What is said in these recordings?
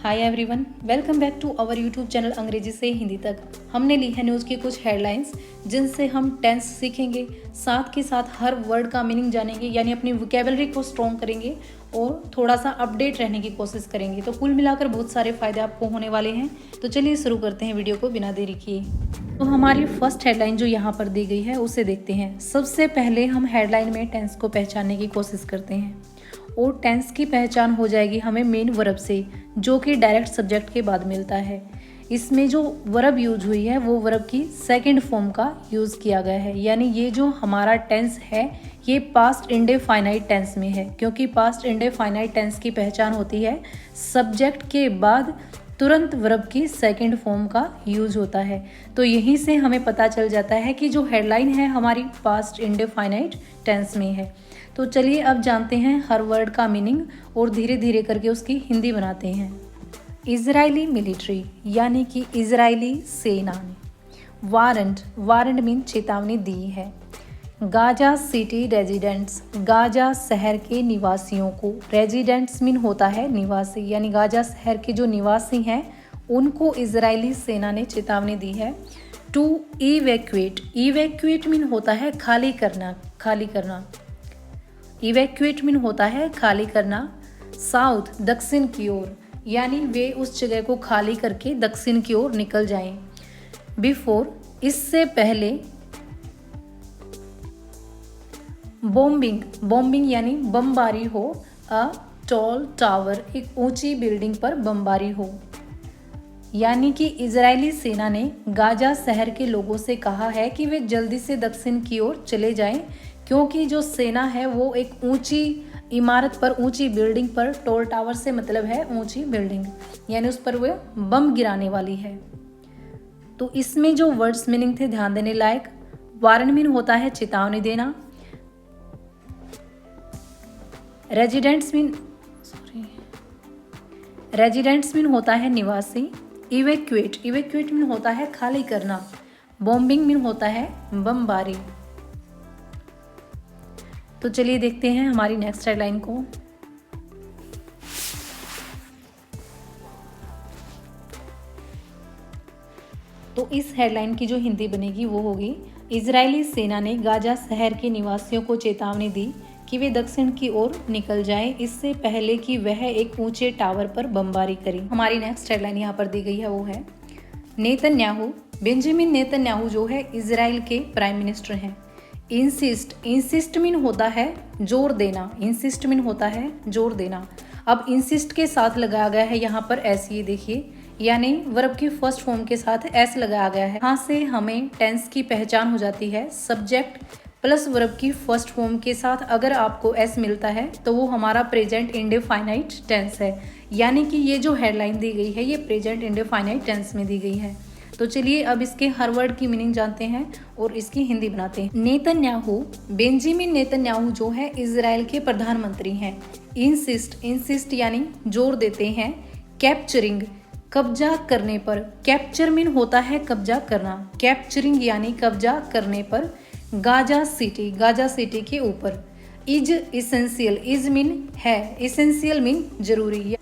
Hi everyone, welcome back to our YouTube channel अंग्रेजी से हिंदी तक। हमने ली है न्यूज़ की कुछ हेडलाइंस जिनसे हम टेंस सीखेंगे, साथ के साथ हर वर्ड का मीनिंग जानेंगे, यानी अपनी वोकैबुलरी को स्ट्रॉन्ग करेंगे और थोड़ा सा अपडेट रहने की कोशिश करेंगे। तो कुल मिलाकर बहुत सारे फ़ायदे आपको होने वाले हैं। तो चलिए शुरू करते हैं वीडियो को बिना देरी किए। तो हमारी फर्स्ट हेडलाइन जो यहाँ पर दी गई है उसे देखते हैं। सबसे पहले हम हेडलाइन में टेंस को पहचानने की कोशिश करते हैं और टेंस की पहचान हो जाएगी हमें मेन वर्ब से, जो कि डायरेक्ट सब्जेक्ट के बाद मिलता है। इसमें जो वर्ब यूज हुई है वो वर्ब की सेकंड फॉर्म का यूज़ किया गया है, यानी ये जो हमारा टेंस है ये पास्ट इंडेफाइनाइट टेंस में है, क्योंकि पास्ट इंडेफाइनाइट टेंस की पहचान होती है सब्जेक्ट के बाद तुरंत वर्ब की सेकंड फॉर्म का यूज होता है। तो यहीं से हमें पता चल जाता है कि जो हेडलाइन है हमारी पास्ट इंडेफाइनाइट टेंस में है। तो चलिए अब जानते हैं हर वर्ड का मीनिंग और धीरे धीरे करके उसकी हिंदी बनाते हैं। इजरायली मिलिट्री यानी कि इजरायली सेना ने वारंट मीन चेतावनी दी है। गाजा सिटी रेजिडेंट्स, गाजा शहर के निवासियों को, रेजिडेंट्स मीन होता है निवासी, यानी गाजा शहर के जो निवासी हैं उनको इजरायली सेना ने चेतावनी दी है। टू इवैक्यूएट मीन होता है खाली करना। इवैक्यूएट मीन होता है खाली करना। साउथ दक्षिण की ओर, यानी वे उस जगह को खाली करके दक्षिण की ओर निकल जाएं। बिफोर इससे पहले। बॉम्बिंग यानी बमबारी हो। अ टॉल टावर एक ऊंची बिल्डिंग पर बमबारी हो, यानी कि इजरायली सेना ने गाजा शहर के लोगों से कहा है कि वे जल्दी से दक्षिण की ओर चले जाएं, क्योंकि जो सेना है वो एक ऊंची इमारत पर, ऊंची बिल्डिंग पर, टॉल टावर से मतलब है ऊंची बिल्डिंग, यानी उस पर वो बम गिराने वाली है। तो इसमें जो वर्ड्स मीनिंग थे ध्यान देने लायक। वारन मीन होता है चेतावनी देना। रेजिडेंट्स मीन होता है निवासी। इवैक्यूएट मीन होता है खाली करना। बॉम्बिंग मीन होता है बमबारी। तो चलिए देखते हैं हमारी नेक्स्ट हेडलाइन को। तो इस हेडलाइन की जो हिंदी बनेगी वो होगी, इजरायली सेना ने गाजा शहर के निवासियों को चेतावनी दी कि वे दक्षिण की ओर निकल जाएं, इससे पहले कि वह एक ऊंचे टावर पर बमबारी करें। हमारी नेक्स्ट हेडलाइन यहाँ पर दी गई है वो है नेतन्याहू। बेंजामिन नेतन्याहू जो है इजराइल के प्राइम मिनिस्टर हैं। इंसिस्ट मीन होता है जोर देना। अब इंसिस्ट के साथ लगाया गया है यहाँ पर एस, ये देखिए, यानी वर्ब की फर्स्ट फॉर्म के साथ एस लगाया गया है। यहाँ से हमें टेंस की पहचान हो जाती है। सब्जेक्ट प्लस वर्ब की फर्स्ट फॉर्म के साथ अगर आपको एस मिलता है तो वो हमारा प्रेजेंट इंडेफाइनाइट टेंस है, यानी कि ये जो हेडलाइन दी गई है ये प्रेजेंट इंडेफाइनाइट टेंस में दी गई है। तो चलिए अब इसके हर वर्ड की मीनिंग जानते हैं और इसकी हिंदी बनाते हैं। नेतन्याहू, बेंजामिन नेतन्याहू जो है इजराइल के प्रधानमंत्री हैं। इंसिस्ट यानी जोर देते हैं। कैप्चरिंग कब्जा करने पर। कैप्चर मीन होता है कब्जा करना। कैप्चरिंग यानी कब्जा करने पर। गाजा सिटी के ऊपर। इज मीन है, इसेंशियल मीन जरूरी।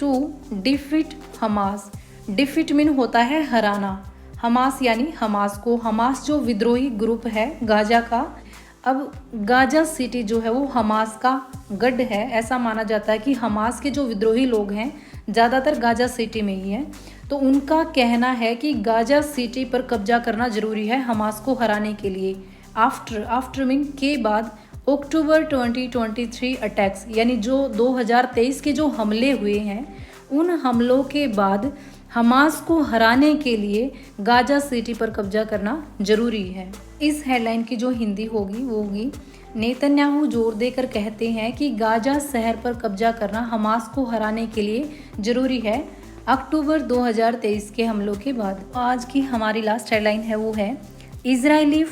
To defeat Hamas, defeat mean होता है हराना। हमास यानी हमास को, हमास जो विद्रोही ग्रुप है गाजा का। अब गाजा सिटी जो है वो हमास का गढ़ है, ऐसा माना जाता है कि हमास के जो विद्रोही लोग हैं ज़्यादातर गाजा सिटी में ही हैं। तो उनका कहना है कि गाजा सिटी पर कब्जा करना जरूरी है हमास को हराने के लिए। आफ्टर मीन के बाद। अक्टूबर 2023 अटैक्स, यानी जो 2023 के जो हमले हुए हैं उन हमलों के बाद हमास को हराने के लिए गाजा सिटी पर कब्जा करना जरूरी है। इस हेडलाइन की जो हिंदी होगी वो होगी, नेतन्याहू जोर देकर कहते हैं कि गाजा शहर पर कब्जा करना हमास को हराने के लिए जरूरी है अक्टूबर 2023 के हमलों के बाद। आज की हमारी लास्ट हेडलाइन है वो है इजरायली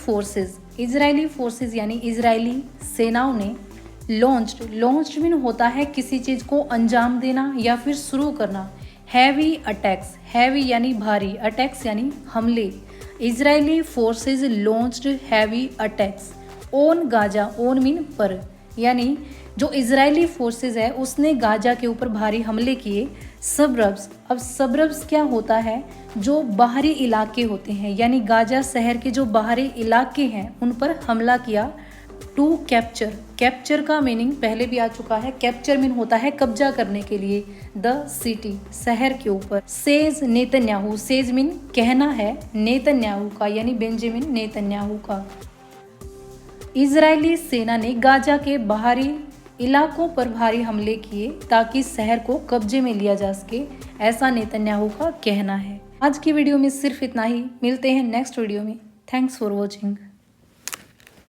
फोर्सेस यानी इजरायली सेनाओं ने लॉन्च्ड मीन होता है किसी चीज़ को अंजाम देना या फिर शुरू करना। हैवी अटैक्स, हैवी यानी भारी, अटैक्स यानी हमले। Israeli forces launched heavy attacks on Gaza, on mean पर, यानी जो इजरायली फोर्सेस है उसने गाजा के ऊपर भारी हमले किए। सबरब्स, अब सबरब्स क्या होता है, जो बाहरी इलाके होते हैं, यानी गाजा शहर के जो बाहरी इलाके हैं उन पर हमला किया। टू कैप्चर, कैप्चर का मीनिंग पहले भी आ चुका है, कैप्चर मीन होता है कब्जा करने के लिए, द सिटी शहर के ऊपर। सेज नेतन्याहू, सेज मीन कहना है, नेतन्याहू का यानी बेंजामिन नेतन्याहू का। इजरायली सेना ने गाजा के बाहरी इलाकों पर भारी हमले किए ताकि शहर को कब्जे में लिया जा सके, ऐसा नेतन्याहू का कहना है। आज की वीडियो में सिर्फ इतना ही, मिलते हैं नेक्स्ट वीडियो में। Thanks for watching.